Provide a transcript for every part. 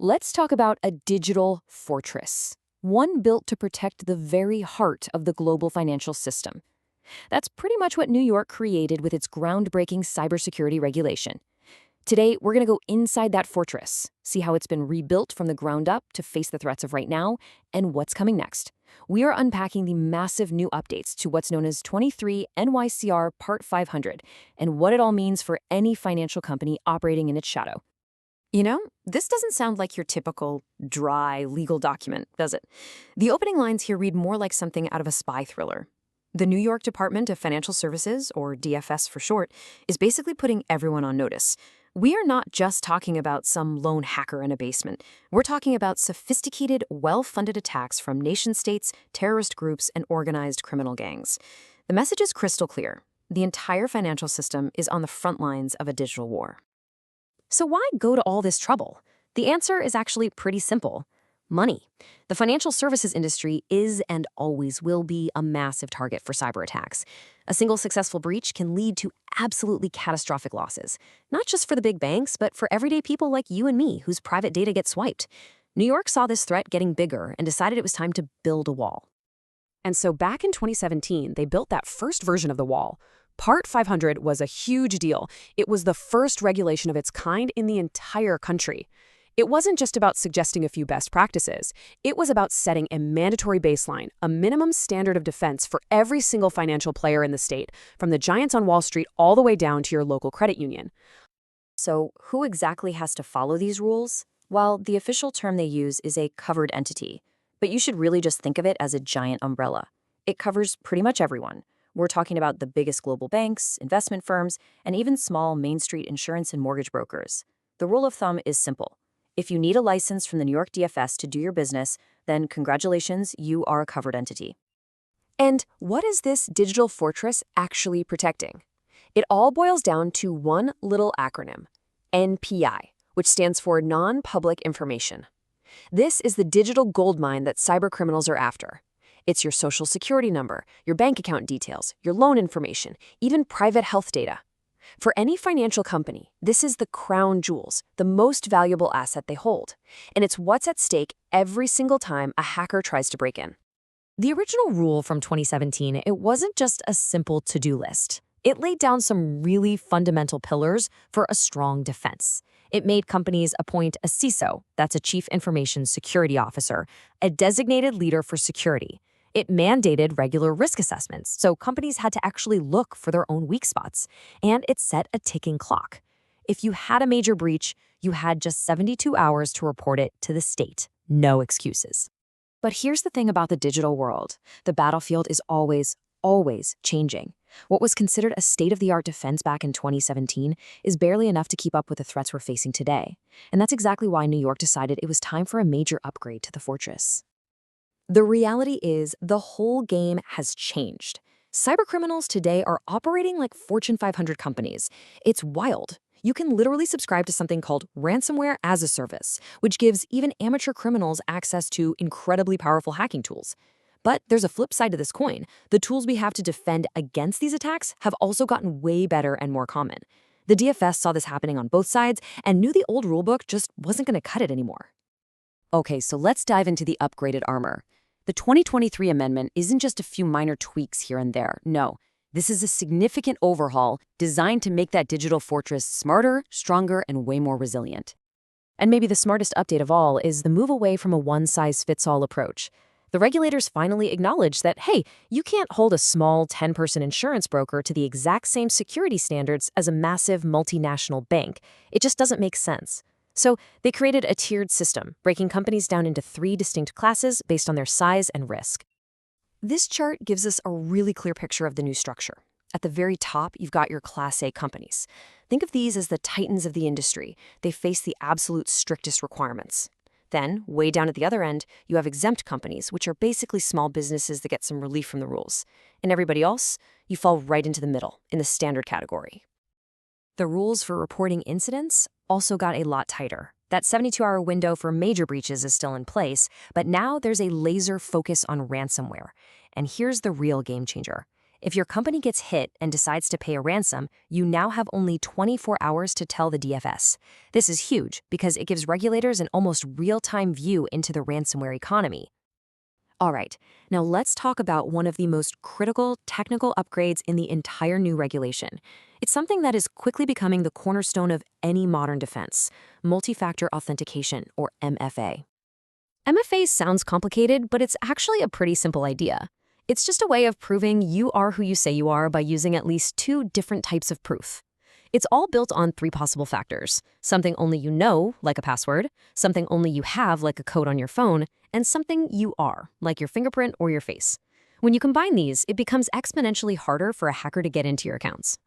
Let's talk about a digital fortress, one built to protect the very heart of the global financial system. That's pretty much what New York created with its groundbreaking cybersecurity regulation. Today, we're going to go inside that fortress, see how it's been rebuilt from the ground up to face the threats of right now, and what's coming next. We are unpacking the massive new updates to what's known as 23 NYCR Part 500 and what it all means for any financial company operating in its shadow. You know, this doesn't sound like your typical dry legal document, does it? The opening lines here read more like something out of a spy thriller. The New York Department of Financial Services, or DFS for short, is basically putting everyone on notice. We are not just talking about some lone hacker in a basement. We're talking about sophisticated, well-funded attacks from nation-states, terrorist groups, and organized criminal gangs. The message is crystal clear. The entire financial system is on the front lines of a digital war. So why go to all this trouble? The answer is actually pretty simple. Money. The financial services industry is and always will be a massive target for cyber attacks. A single successful breach can lead to absolutely catastrophic losses, not just for the big banks, but for everyday people like you and me whose private data gets swiped. New York saw this threat getting bigger and decided it was time to build a wall. And so back in 2017, they built that first version of the wall. Part 500 was a huge deal. It was the first regulation of its kind in the entire country. It wasn't just about suggesting a few best practices. It was about setting a mandatory baseline, a minimum standard of defense for every single financial player in the state, from the giants on Wall Street all the way down to your local credit union. So who exactly has to follow these rules? Well, the official term they use is a covered entity, but you should really just think of it as a giant umbrella. It covers pretty much everyone. We're talking about the biggest global banks, investment firms, and even small Main Street insurance and mortgage brokers. The rule of thumb is simple. If you need a license from the New York DFS to do your business, then congratulations, you are a covered entity. And what is this digital fortress actually protecting? It all boils down to one little acronym, NPI, which stands for Non-Public Information. This is the digital goldmine that cybercriminals are after. It's your social security number, your bank account details, your loan information, even private health data. For any financial company, this is the crown jewels, the most valuable asset they hold. And it's what's at stake every single time a hacker tries to break in. The original rule from 2017, it wasn't just a simple to-do list. It laid down some really fundamental pillars for a strong defense. It made companies appoint a CISO, that's a Chief Information Security Officer, a designated leader for security. It mandated regular risk assessments, so companies had to actually look for their own weak spots. And it set a ticking clock. If you had a major breach, you had just 72 hours to report it to the state. No excuses. But here's the thing about the digital world. The battlefield is always changing. What was considered a state-of-the-art defense back in 2017 is barely enough to keep up with the threats we're facing today. And that's exactly why New York decided it was time for a major upgrade to the fortress. The reality is, the whole game has changed. Cybercriminals today are operating like Fortune 500 companies. It's wild. You can literally subscribe to something called ransomware as a service, which gives even amateur criminals access to incredibly powerful hacking tools. But there's a flip side to this coin. The tools we have to defend against these attacks have also gotten way better and more common. The DFS saw this happening on both sides and knew the old rulebook just wasn't going to cut it anymore. Okay, so let's dive into the upgraded armor. The 2023 amendment isn't just a few minor tweaks here and there. No, this is a significant overhaul designed to make that digital fortress smarter, stronger, and way more resilient. And maybe the smartest update of all is the move away from a one-size-fits-all approach. The regulators finally acknowledged that, hey, you can't hold a small 10-person insurance broker to the exact same security standards as a massive multinational bank. It just doesn't make sense. So they created a tiered system, breaking companies down into 3 distinct classes based on their size and risk. This chart gives us a really clear picture of the new structure. At the very top, you've got your Class A companies. Think of these as the titans of the industry. They face the absolute strictest requirements. Then, way down at the other end, you have exempt companies, which are basically small businesses that get some relief from the rules. And everybody else, you fall right into the middle, in the standard category. The rules for reporting incidents also got a lot tighter. That 72-hour window for major breaches is still in place, but now there's a laser focus on ransomware. And here's the real game changer. If your company gets hit and decides to pay a ransom, you now have only 24 hours to tell the DFS. This is huge because it gives regulators an almost real-time view into the ransomware economy. All right, now let's talk about one of the most critical technical upgrades in the entire new regulation. It's something that is quickly becoming the cornerstone of any modern defense: multi-factor authentication, or MFA. MFA sounds complicated, but it's actually a pretty simple idea. It's just a way of proving you are who you say you are by using at least two different types of proof. It's all built on three possible factors: something only you know, like a password, something only you have, like a code on your phone, and something you are, like your fingerprint or your face. When you combine these, it becomes exponentially harder for a hacker to get into your accounts.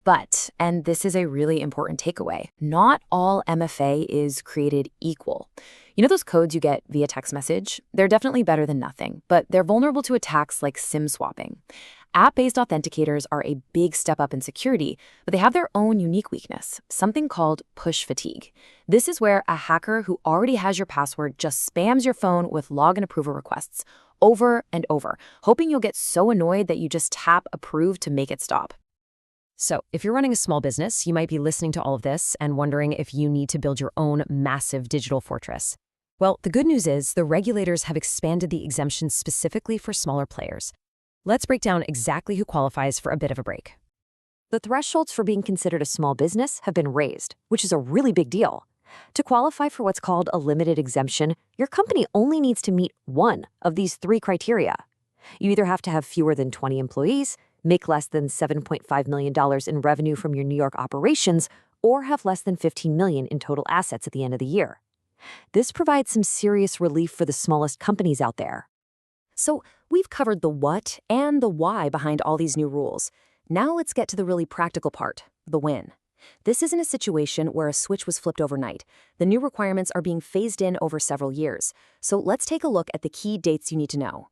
But, and this is a really important takeaway, not all MFA is created equal. You know those codes you get via text message? They're definitely better than nothing, but they're vulnerable to attacks like SIM swapping. App-based authenticators are a big step up in security, but they have their own unique weakness, something called push fatigue. This is where a hacker who already has your password just spams your phone with login approval requests over and over, hoping you'll get so annoyed that you just tap approve to make it stop. So, if you're running a small business, you might be listening to all of this and wondering if you need to build your own massive digital fortress. Well, the good news is the regulators have expanded the exemptions specifically for smaller players. Let's break down exactly who qualifies for a bit of a break. The thresholds for being considered a small business have been raised, which is a really big deal. To qualify for what's called a limited exemption, your company only needs to meet one of these three criteria. You either have to have fewer than 20 employees, make less than $7.5 million in revenue from your New York operations, or have less than $15 million in total assets at the end of the year. This provides some serious relief for the smallest companies out there. So we've covered the what and the why behind all these new rules. Now let's get to the really practical part, the when. This isn't a situation where a switch was flipped overnight. The new requirements are being phased in over several years. So let's take a look at the key dates you need to know.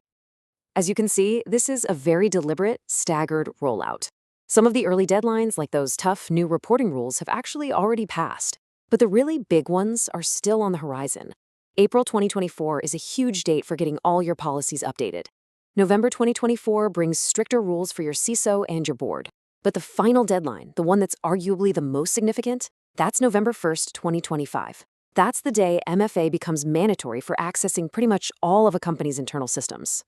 As you can see, this is a very deliberate, staggered rollout. Some of the early deadlines, like those tough new reporting rules, have actually already passed. But the really big ones are still on the horizon. April 2024 is a huge date for getting all your policies updated. November 2024 brings stricter rules for your CISO and your board. But the final deadline, the one that's arguably the most significant, that's November 1st, 2025. That's the day MFA becomes mandatory for accessing pretty much all of a company's internal systems.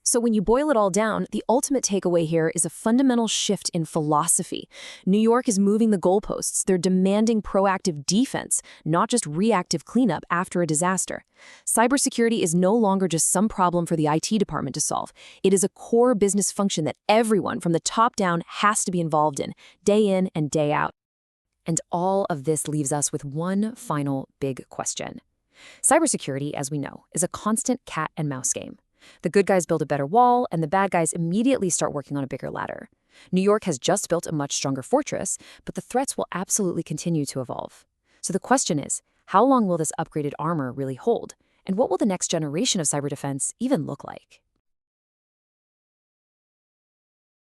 So when you boil it all down, the ultimate takeaway here is a fundamental shift in philosophy. New York is moving the goalposts. They're demanding proactive defense, not just reactive cleanup after a disaster. Cybersecurity is no longer just some problem for the IT department to solve. It is a core business function that everyone from the top down has to be involved in and day out. And all of this leaves us with one final big question. Cybersecurity, as we know, is a constant cat and mouse game. The good guys build a better wall, and the bad guys immediately start working on a bigger ladder. New York has just built a much stronger fortress, but the threats will absolutely continue to evolve. So the question is, how long will this upgraded armor really hold? And what will the next generation of cyber defense even look like?